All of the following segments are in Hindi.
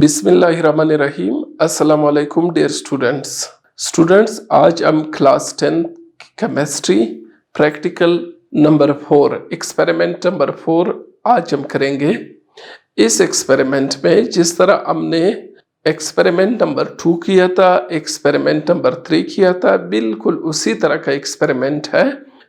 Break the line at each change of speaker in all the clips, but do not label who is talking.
बिस्मिल्लाहिर्रहमानिर्रहीम। अस्सलाम वालेकुम डियर स्टूडेंट्स, आज हम class 10 chemistry practical number 4 experiment number 4 आज हम करेंगे। इस एक्सपेरिमेंट में जिस तरह हमने एक्सपेरिमेंट नंबर 2 किया था, एक्सपेरिमेंट नंबर 3 किया था, बिल्कुल उसी तरह का एक्सपेरिमेंट है।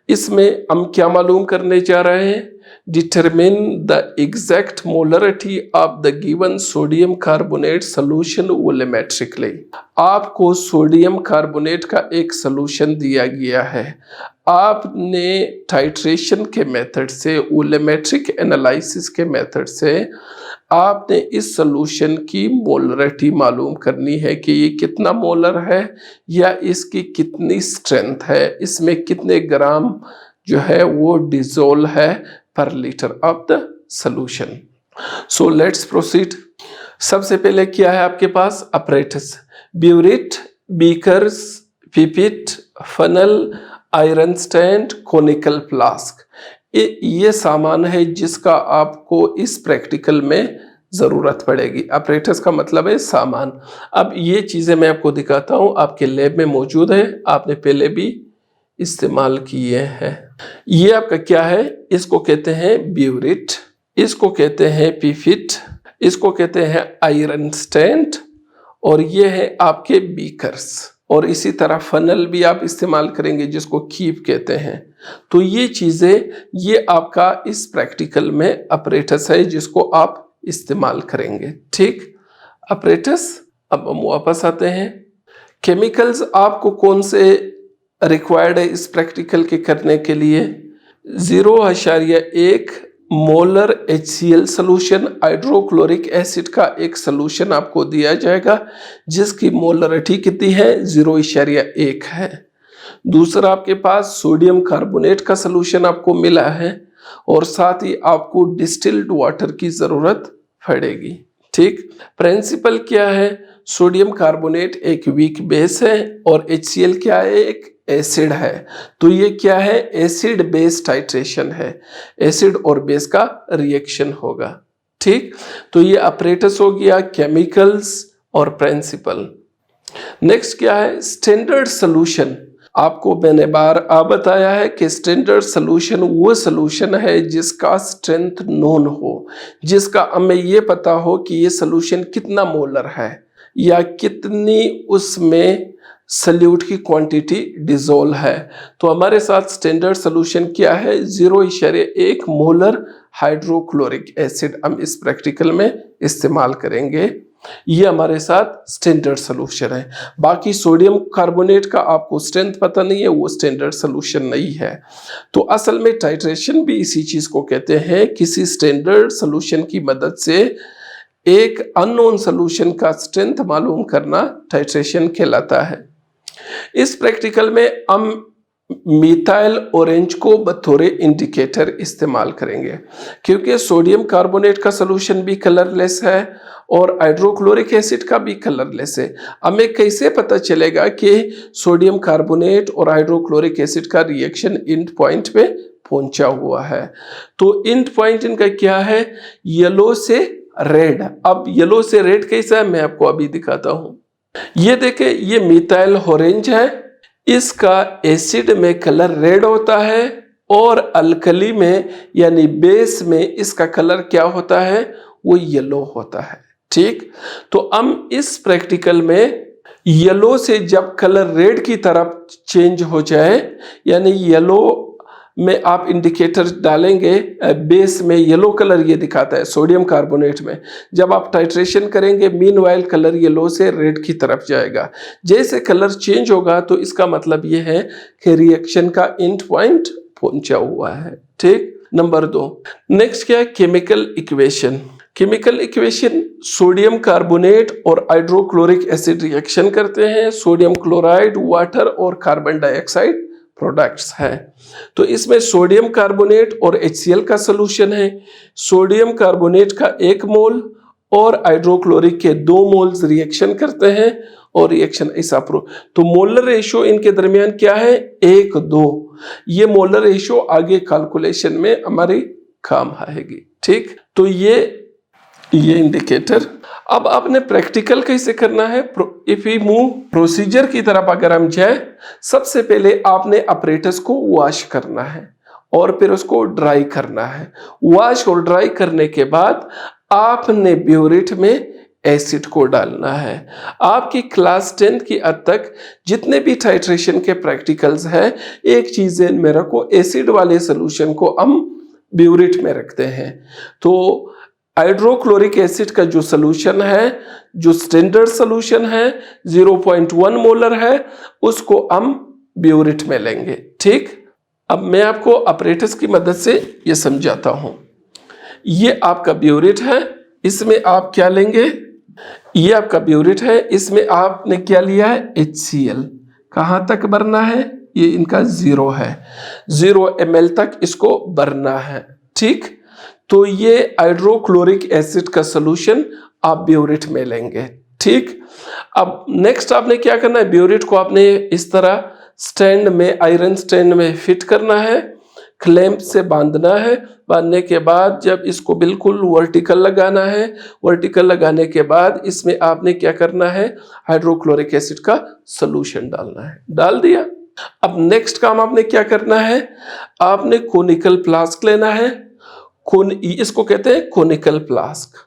इसमें हम क्या मालूम करने जा रहे हैं? Determine the exact molarity of the given sodium carbonate solution volumetrically. आपको सोडियम कार्बोनेट का एक सोल्यूशन दिया गया है। आपने टाइट्रेशन के मेथड से, वोलेमेट्रिक एनालिसिस के मेथड से आपने इस सोल्यूशन की मोलरिटी मालूम करनी है कि ये कितना मोलर है या इसकी कितनी स्ट्रेंथ है, इसमें कितने ग्राम जो है वो डिजोल्व है per litre of the solution. So let's proceed. सबसे पहले क्या है आपके पास? Apparatus, burette, beakers, pipette, funnel, iron stand, conical flask. ये सामान है जिसका आपको इस प्रैक्टिकल में ज़रूरत पड़ेगी। अपरेटस का मतलब है सामान। अब ये चीज़ें मैं आपको दिखाता हूँ, आपके लैब में मौजूद है, आपने पहले भी इस्तेमाल किए हैं। ये आपका क्या है? इसको कहते हैं ब्यूरेट, इसको कहते हैं पिपिट, इसको कहते हैं आयरन स्टैंड, और ये है आपके बीकर्स। और इसी तरह फनल भी आप इस्तेमाल करेंगे जिसको कीप कहते हैं। तो ये चीज़ें, ये आपका इस प्रैक्टिकल में अपरेटस है जिसको आप इस्तेमाल करेंगे। ठीक, अपरेटस। अब हम वापस आते हैं। केमिकल्स आपको कौन से रिक्वायर्ड है इस प्रैक्टिकल के करने के लिए? 0.1 molar HCl solution, hydrochloric acid का एक सोल्यूशन आपको दिया जाएगा जिसकी मोलरिटी कितनी है? 0.1 है। दूसरा आपके पास सोडियम कार्बोनेट का सोल्यूशन आपको मिला है और साथ ही आपको डिस्टिल्ड वाटर की जरूरत पड़ेगी। ठीक, प्रिंसिपल क्या है? सोडियम कार्बोनेट एक वीक बेस है और HCl क्या है? एक एसिड है। तो ये क्या है? एसिड बेस टाइट्रेशन है, एसिड और बेस का रिएक्शन होगा। ठीक, तो ये अपरेटस हो गया, केमिकल्स और प्रिंसिपल। नेक्स्ट क्या है? Standard solution. आपको मैंने बार बताया है कि स्टैंडर्ड सोल्यूशन वो सोल्यूशन है जिसका स्ट्रेंथ नोन हो, जिसका हमें ये पता हो कि ये सोल्यूशन कितना मोलर है या कितनी उसमें सल्यूट की क्वांटिटी डिजोल्व है। तो हमारे साथ स्टैंडर्ड सोल्यूशन क्या है? 0.1 मोलर हाइड्रोक्लोरिक एसिड हम इस प्रैक्टिकल में इस्तेमाल करेंगे। ये हमारे साथ स्टैंडर्ड सोल्यूशन है। बाकी सोडियम कार्बोनेट का आपको स्ट्रेंथ पता नहीं है, वो स्टैंडर्ड सोल्यूशन नहीं है। तो असल में टाइट्रेशन भी इसी चीज को कहते हैं, किसी स्टैंडर्ड सोल्यूशन की मदद से एक अननोन सोल्यूशन का स्ट्रेंथ मालूम करना टाइट्रेशन कहलाता है। इस प्रैक्टिकल में हम मिथाइल ऑरेंज को बतौर इंडिकेटर इस्तेमाल करेंगे क्योंकि सोडियम कार्बोनेट का सोल्यूशन भी कलरलेस है और हाइड्रोक्लोरिक एसिड का भी कलरलेस है। हमें कैसे पता चलेगा कि सोडियम कार्बोनेट और हाइड्रोक्लोरिक एसिड का रिएक्शन एंड पॉइंट पे पहुंचा हुआ है? तो एंड पॉइंट इनका क्या है? येलो से रेड। अब येलो से रेड कैसा है मैं आपको अभी दिखाता हूं। ये देखें, ये मिथाइल ऑरेंज है, इसका एसिड में कलर रेड होता है और अल्कली में यानी बेस में इसका कलर क्या होता है? वो येलो होता है। ठीक, तो हम इस प्रैक्टिकल में येलो से जब कलर रेड की तरफ चेंज हो जाए, यानी येलो में आप इंडिकेटर डालेंगे, बेस में येलो कलर ये दिखाता है सोडियम कार्बोनेट में। जब आप टाइट्रेशन करेंगे मीनवाइल कलर येलो से रेड की तरफ जाएगा। जैसे कलर चेंज होगा तो इसका मतलब ये है कि रिएक्शन का एंड पॉइंट पहुंचा हुआ है। ठीक, नंबर 2। नेक्स्ट क्या है? Chemical equation. Chemical equation, sodium carbonate और हाइड्रोक्लोरिक एसिड रिएक्शन करते हैं, सोडियम क्लोराइड, वाटर और कार्बन डाइऑक्साइड प्रोडक्ट्स है। तो इसमें सोडियम कार्बोनेट और HCl का सोल्यूशन है। सोडियम कार्बोनेट का 1 मोल और हाइड्रोक्लोरिक के 2 मोल्स रिएक्शन करते हैं और रिएक्शन ऐसा तो मोलर रेशियो इनके दरमियान क्या है? 1:2। ये मोलर रेशियो आगे कैलकुलेशन में हमारी काम आएगी। ठीक, तो ये इंडिकेटर। अब आपने प्रैक्टिकल कैसे करना है, इफ वी मूव प्रोसीजर की तरफ अगर हम जाए, सबसे पहले आपने अपरेटस को वॉश करना है और फिर उसको ड्राई करना है। वॉश और ड्राई करने के बाद आपने ब्यूरेट में एसिड को डालना है। आपकी क्लास 10 की हद तक जितने भी टाइट्रेशन के प्रैक्टिकल्स हैं, एक चीज ध्यान में रखो, एसिड वाले सोल्यूशन को हम ब्यूरेट में रखते हैं। तो हाइड्रोक्लोरिक एसिड का जो सोल्यूशन है, जो स्टैंडर्ड सोल्यूशन है 0.1 मोलर है, उसको हम ब्यूरेट में लेंगे। ठीक, अब मैं आपको अपरेटस की मदद से ये समझाता हूं। ये आपका ब्यूरेट है, इसमें आप क्या लेंगे, ये आपका ब्यूरेट है, इसमें आपने क्या लिया है, HCl। कहां तक भरना है, ये इनका 0 है, 0 ml तक इसको भरना है। ठीक, तो ये हाइड्रोक्लोरिक एसिड का सोल्यूशन आप ब्यूरेट में लेंगे। ठीक, अब नेक्स्ट आपने क्या करना है, ब्यूरेट को आपने इस तरह स्टैंड में, आयरन स्टैंड में फिट करना है, क्लैंप से बांधना है। बांधने के बाद जब इसको बिल्कुल वर्टिकल लगाना है, वर्टिकल लगाने के बाद इसमें आपने क्या करना है, हाइड्रोक्लोरिक एसिड का सोल्यूशन डालना है। डाल दिया। अब नेक्स्ट काम आपने क्या करना है, आपने कोनिकल फ्लास्क लेना है। इसको कहते हैं कोनिकल फ्लास्क।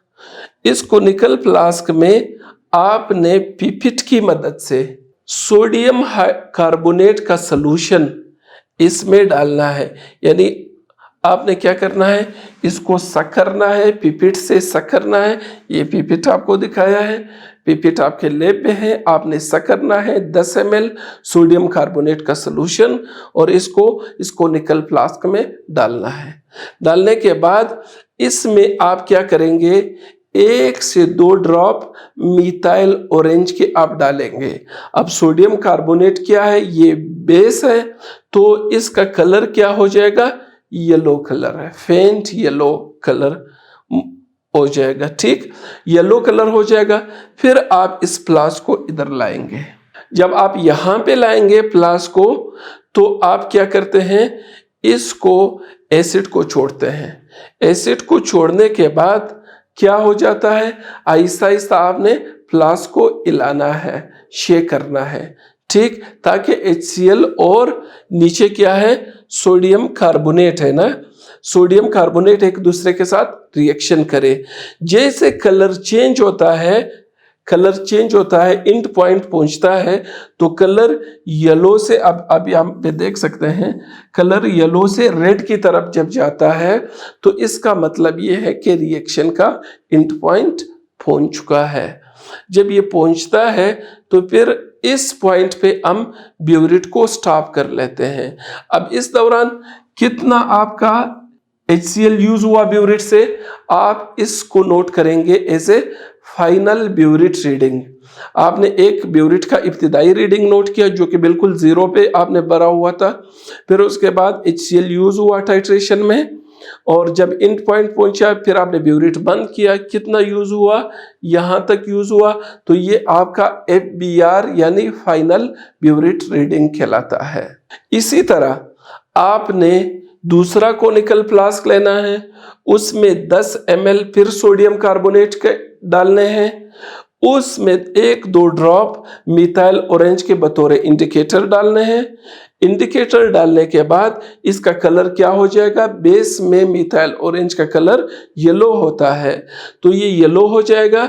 इस कोनिकल फ्लास्क में आपने पिपिट की मदद से सोडियम कार्बोनेट का सोल्यूशन इसमें डालना है। यानी आपने क्या करना है, इसको सक करना है, पिपिट से सक करना है। ये पिपिट आपको दिखाया है, पिपिट आपके लैब में है, आपने सक करना है 10 ml सोडियम कार्बोनेट का सोल्यूशन और इसको निकल फ्लास्क में डालना है। डालने के बाद इसमें आप क्या करेंगे, 1 से 2 ड्रॉप मिथाइल ऑरेंज के आप डालेंगे। अब सोडियम कार्बोनेट क्या है, ये बेस है, तो इसका कलर क्या हो जाएगा, येलो कलर है, फेंट येलो कलर हो जाएगा। ठीक, येलो कलर हो जाएगा। फिर आप इस फ्लास्क को इधर लाएंगे। जब आप यहां पे लाएंगे फ्लास्क को, तो आप क्या करते हैं, इसको एसिड को छोड़ते हैं। एसिड को छोड़ने के बाद क्या हो जाता है, आहिस्ता आहिस्ता आपने फ्लास्क को हिलाना है, शेक करना है। ठीक, ताकि HCl और नीचे क्या है, सोडियम कार्बोनेट है ना, सोडियम कार्बोनेट एक दूसरे के साथ रिएक्शन करे। जैसे कलर चेंज होता है, एंड पॉइंट पहुंचता है, तो कलर येलो से, अब यहाँ पे देख सकते हैं, कलर येलो से रेड की तरफ जब जाता है, तो इसका मतलब ये है कि रिएक्शन का एंड पॉइंट पहुंच चुका है। जब ये पहुंचता है तो फिर इस पॉइंट पे हम ब्यूरेट को स्टॉप कर लेते हैं। अब इस दौरान कितना आपका HCl यूज हुआ ब्यूरेट से, आप इसको नोट करेंगे as a final burette reading. आपने एक ब्यूरेट का इब्तिदाई रीडिंग नोट किया जो कि बिल्कुल 0 पे आपने भरा हुआ था। फिर उसके बाद HCl यूज हुआ टाइट्रेशन में, और जब एंड पॉइंट पहुंचा फिर आपने ब्यूरेट बंद किया, कितना यूज हुआ, यहां तक यूज हुआ, तो ये आपका FBR यानी फाइनल ब्यूरेट रीडिंग कहलाता है। इसी तरह आपने दूसरा कोनिकल फ्लास्क लेना है, उसमें 10 ml फिर सोडियम कार्बोनेट के डालने हैं, उसमें 1-2 ड्रॉप मिथाइल ऑरेंज के बतौर इंडिकेटर डालने हैं। इंडिकेटर डालने के बाद इसका कलर क्या हो जाएगा, बेस में मिथाइल ऑरेंज का कलर येलो होता है, तो ये येलो हो जाएगा।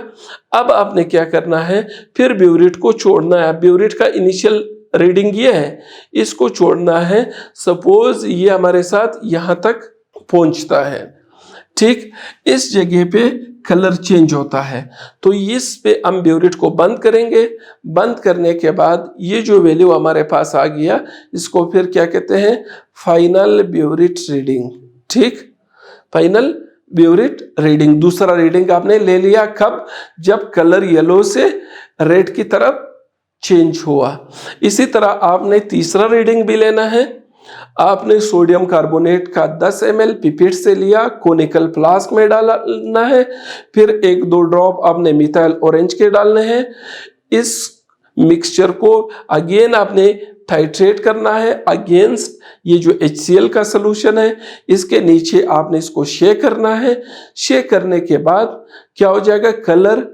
अब आपने क्या करना है, फिर ब्यूरेट को छोड़ना है। ब्यूरेट का इनिशियल रीडिंग ये है, इसको छोड़ना है। सपोज ये हमारे साथ यहां तक पहुंचता है, ठीक, इस जगह पे कलर चेंज होता है, तो इस पे हम ब्यूरेट को बंद करेंगे। बंद करने के बाद ये जो वैल्यू हमारे पास आ गया, इसको फिर क्या कहते हैं, फाइनल ब्यूरेट रीडिंग। ठीक, फाइनल ब्यूरेट रीडिंग, दूसरा रीडिंग आपने ले लिया कब, जब कलर येलो से रेड की तरफ चेंज हुआ। इसी तरह आपने तीसरा रीडिंग भी लेना है। आपने सोडियम कार्बोनेट का 10 ml पिपेट से लिया, कोनिकल फ्लास्क में डालना है, फिर 1-2 ड्रॉप आपने मिथाइल ऑरेंज के डालने हैं। इस मिक्सचर को अगेन आपने टाइट्रेट करना है अगेंस्ट ये जो HCl का सोल्यूशन है, इसके नीचे आपने इसको शेक करना है। शेक करने के बाद क्या हो जाएगा, कलर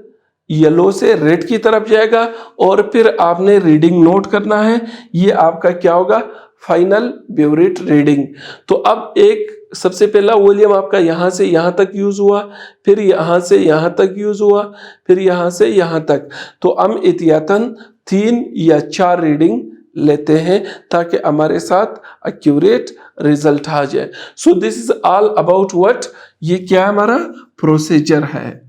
येलो से रेड की तरफ जाएगा और फिर आपने रीडिंग नोट करना है। ये आपका क्या होगा, फाइनल ब्यूरेट रीडिंग। तो अब एक सबसे पहला वॉल्यूम आपका यहां से यहां तक यूज हुआ, फिर यहां से यहां तक यूज हुआ, फिर यहां से यहां तक। तो हम एहतियातन 3 या 4 रीडिंग लेते हैं ताकि हमारे साथ एक्यूरेट रिजल्ट आ जाए। So this is all about what, ये क्या हमारा प्रोसीजर है।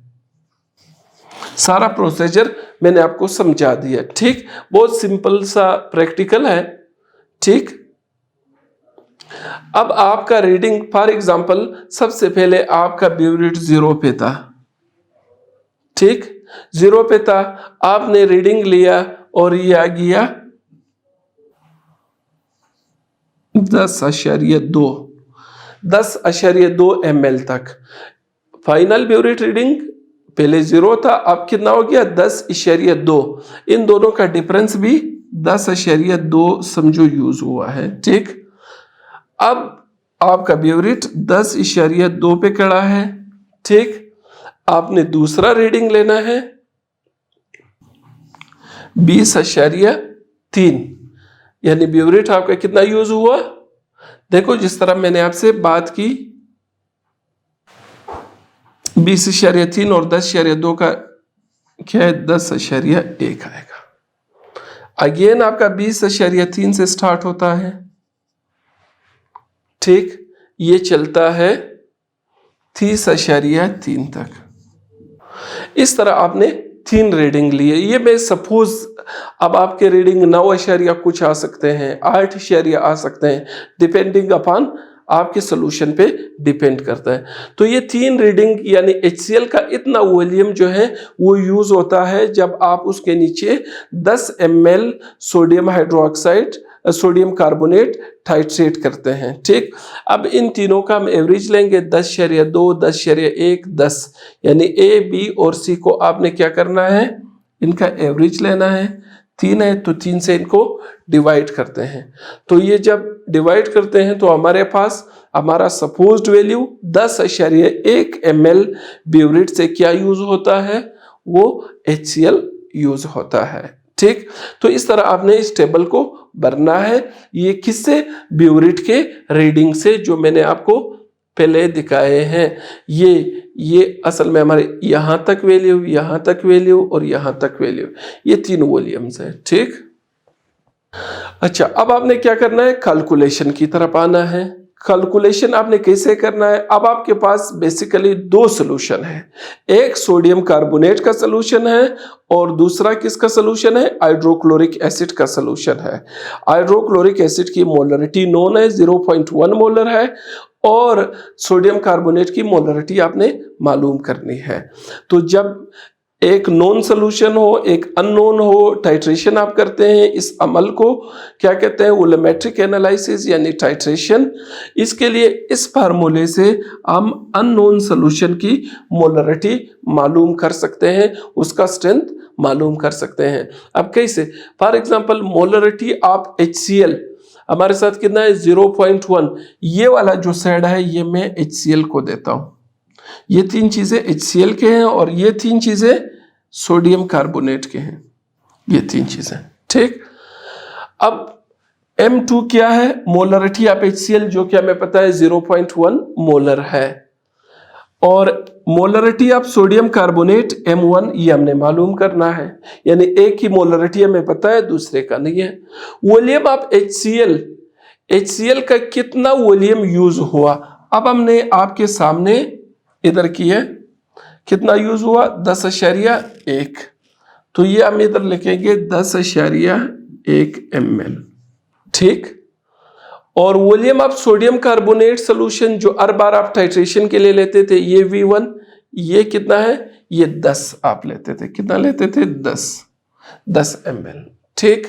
सारा प्रोसीजर मैंने आपको समझा दिया। ठीक, बहुत सिंपल सा प्रैक्टिकल है। ठीक, अब आपका रीडिंग फॉर एग्जांपल सबसे पहले आपका ब्यूरेट 0 पे था। ठीक, 0 पे था, आपने रीडिंग लिया और ये आ गया 10.2 ml तक। फाइनल ब्यूरेट रीडिंग पहले 0 था, अब कितना हो गया 10.2। इन दोनों का डिफरेंस भी 10.2 समझो यूज हुआ है। ठीक, अब आपका ब्यूरेट 10.2 पे खड़ा है। ठीक, आपने दूसरा रीडिंग लेना है 20.3, यानी ब्यूरेट आपका कितना यूज हुआ। देखो जिस तरह मैंने आपसे बात की 20.3 और 10.2 का क्या है 10.1 आएगा। अगेन आपका 20.3 से स्टार्ट होता है। ठीक, ये चलता है 30.3 तक। इस तरह आपने 3 रीडिंग लिए। ये मैं सपोज अब आपके रीडिंग 9 कुछ आ सकते हैं, 8 आ सकते हैं, डिपेंडिंग अपॉन आपके सोल्यूशन पे डिपेंड करता है। तो ये 3 रीडिंग यानी HCl का इतना वॉल्यूम जो है वो यूज होता है जब आप उसके नीचे 10 ml sodium hydroxide sodium carbonate titrate करते हैं। ठीक, अब इन तीनों का हम एवरेज लेंगे 10.2, 10.1, 10, यानी A, B और C को आपने क्या करना है, इनका एवरेज लेना है। 3 है तो 3 से इनको डिवाइड करते हैं। तो ये जब डिवाइड करते हैं तो हमारे पास हमारा सपोज्ड वैल्यू 10.1 ml ब्यूरेट से क्या यूज होता है, वो HCl यूज होता है। ठीक, तो इस तरह आपने इस टेबल को भरना है। ये किससे, ब्यूरेट के रीडिंग से, जो मैंने आपको पहले दिखाए हैं। ये असल में हमारे यहां तक वैल्यू, यहां तक वैल्यू और यहां तक वैल्यू, ये 3 वॉल्यूम्स है। ठीक, अच्छा, अब आपने क्या करना है, कैलकुलेशन की तरफ आना है। कैलकुलेशन आपने कैसे करना है, अब आपके पास बेसिकली 2 सोल्यूशन है। एक सोडियम कार्बोनेट का सोल्यूशन है और दूसरा किसका सोल्यूशन है, हाइड्रोक्लोरिक एसिड का सोल्यूशन है। हाइड्रोक्लोरिक एसिड की मोलरिटी नोन है 0.1 मोलर है और सोडियम कार्बोनेट की मोलरिटी आपने मालूम करनी है। तो जब एक नोन सोल्यूशन हो, एक अननोन हो, टाइट्रेशन आप करते हैं, इस अमल को क्या कहते हैं, वोलोमेट्रिक एनालिसिस यानी टाइट्रेशन। इसके लिए इस फार्मूले से हम अननोन सोल्यूशन की मोलरिटी मालूम कर सकते हैं, उसका स्ट्रेंथ मालूम कर सकते हैं। अब कैसे, फॉर एग्जांपल मोलरिटी आप HCl हमारे साथ कितना है 0.1, ये वाला जो साइड है ये मैं HCl को देता हूं। ये 3 चीजें HCl के हैं और ये 3 चीजें सोडियम कार्बोनेट के हैं, ये 3 चीजें। ठीक, अब M2 क्या है, मोलरिटी ऑफ HCl जो कि हमें पता है 0.1 मोलर है, और molarity of sodium carbonate M1 ये हमने मालूम करना है, यानी एक की मोलरिटी हमें पता है दूसरे का नहीं है। वॉल्यूम ऑफ HCl का कितना वॉल्यूम यूज हुआ, अब हमने आपके सामने इधर की है, कितना यूज हुआ 10.1, तो ये हम इधर लिखेंगे 10.1 ml। ठीक, और volume of sodium carbonate solution जो हर बार आप टाइट्रेशन के लिए लेते थे, ये V1, ये कितना है, ये 10 आप लेते थे, कितना लेते थे 10 ml। ठीक,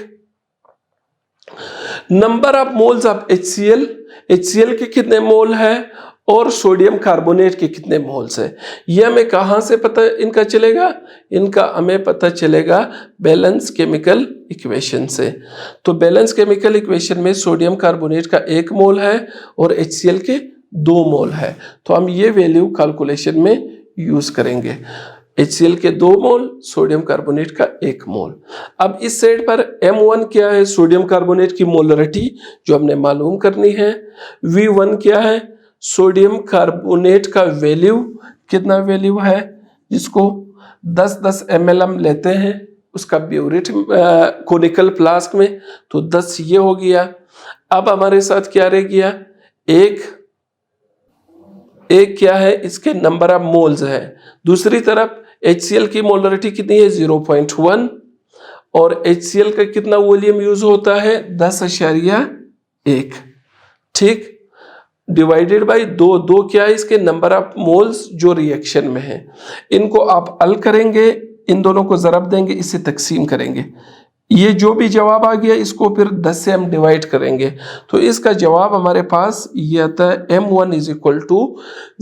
number of moles of HCl के कितने मोल है और सोडियम कार्बोनेट के कितने मोल्स है, ये हमें कहां से पता इनका चलेगा, इनका हमें पता चलेगा बैलेंस केमिकल इक्वेशन से। तो बैलेंस केमिकल इक्वेशन में सोडियम कार्बोनेट का 1 मोल है और HCl के 2 मोल है, तो हम ये वैल्यू कैलकुलेशन में यूज करेंगे। HCl के 2 मोल, सोडियम कार्बोनेट का 1 मोल। अब इस साइड पर M1 क्या है, सोडियम कार्बोनेट की मोलरिटी जो हमने मालूम करनी है। V1 क्या है, सोडियम कार्बोनेट का वैल्यू, कितना वैल्यू है, जिसको 10-10 ml हम लेते हैं उसका ब्यूरेट कोनिकल फ्लास्क में, तो 10 ये हो गया। अब हमारे साथ क्या रह गया, एक क्या है, इसके नंबर ऑफ मोल्स है। दूसरी तरफ HCl की मोलरिटी कितनी है, 0.1, और HCl का कितना वॉल्यूम यूज होता है, 10.1, ठीक, डिवाइडेड बाई 2 क्या है, इसके नंबर ऑफ मोल्स जो रिएक्शन में है। इनको आप हल करेंगे, इन दोनों को ज़रब देंगे, इससे तकसीम करेंगे, ये जो भी जवाब आ गया इसको फिर 10 से हम डिवाइड करेंगे, तो इसका जवाब हमारे पास ये आता है M1 is equal to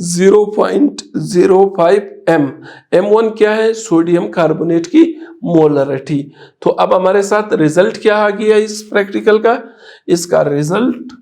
0.05 m। M1 क्या है, सोडियम कार्बोनेट की मोलरिटी। तो अब हमारे साथ रिजल्ट क्या आ गया इस प्रैक्टिकल का, इसका result,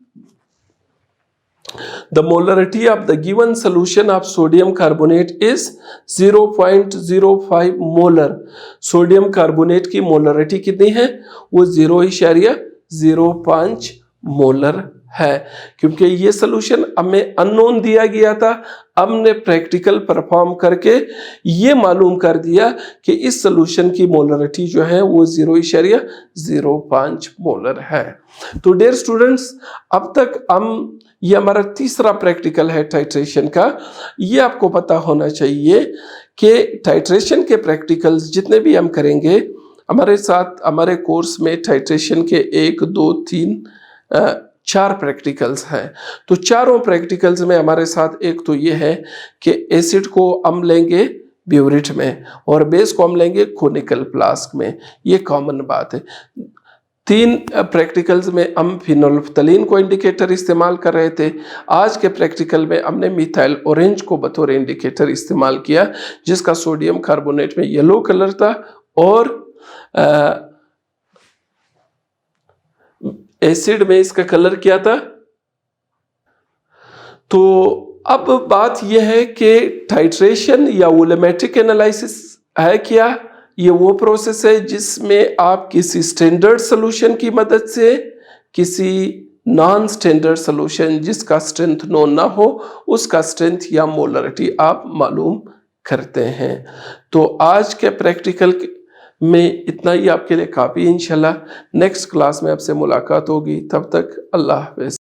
the molarity of the given solution of sodium carbonate is 0.05 molar. Sodium carbonate की मोलरिटी कितनी है, वो 0.05 मोलर है। क्योंकि ये सोल्यूशन हमें अननोन दिया गया था, हमने प्रैक्टिकल परफॉर्म करके ये मालूम कर दिया कि इस सोल्यूशन की मोलरिटी जो है वो 0.05 मोलर है। तो डियर स्टूडेंट्स, अब तक हम, ये हमारा तीसरा प्रैक्टिकल है टाइट्रेशन का। ये आपको पता होना चाहिए कि टाइट्रेशन के प्रैक्टिकल्स जितने भी हम करेंगे, हमारे साथ हमारे कोर्स में टाइट्रेशन के 1, 2, 3, 4 प्रैक्टिकल्स हैं। तो चारों प्रैक्टिकल्स में हमारे साथ एक तो ये है कि एसिड को हम लेंगे ब्यूरेट में और बेस को हम लेंगे कोनिकल फ्लास्क में, ये कॉमन बात है। 3 प्रैक्टिकल्स में हम फिनोल्फ्थलीन को इंडिकेटर इस्तेमाल कर रहे थे। आज के प्रैक्टिकल में हमने मिथाइल ऑरेंज को बतौर इंडिकेटर इस्तेमाल किया, जिसका सोडियम कार्बोनेट में येलो कलर था और एसिड में इसका कलर क्या था। तो अब बात यह है कि टाइट्रेशन या वोलेमेट्रिक एनालिसिस है क्या, ये वो प्रोसेस है जिसमें आप किसी स्टैंडर्ड सॉल्यूशन की मदद से किसी नॉन स्टैंडर्ड सॉल्यूशन जिसका स्ट्रेंथ नोन ना हो, उसका स्ट्रेंथ या मोलरिटी आप मालूम करते हैं। तो आज के प्रैक्टिकल में इतना ही आपके लिए काफ़ी। इंशाल्लाह नेक्स्ट क्लास में आपसे मुलाकात होगी, तब तक अल्लाह हाफ़िज़।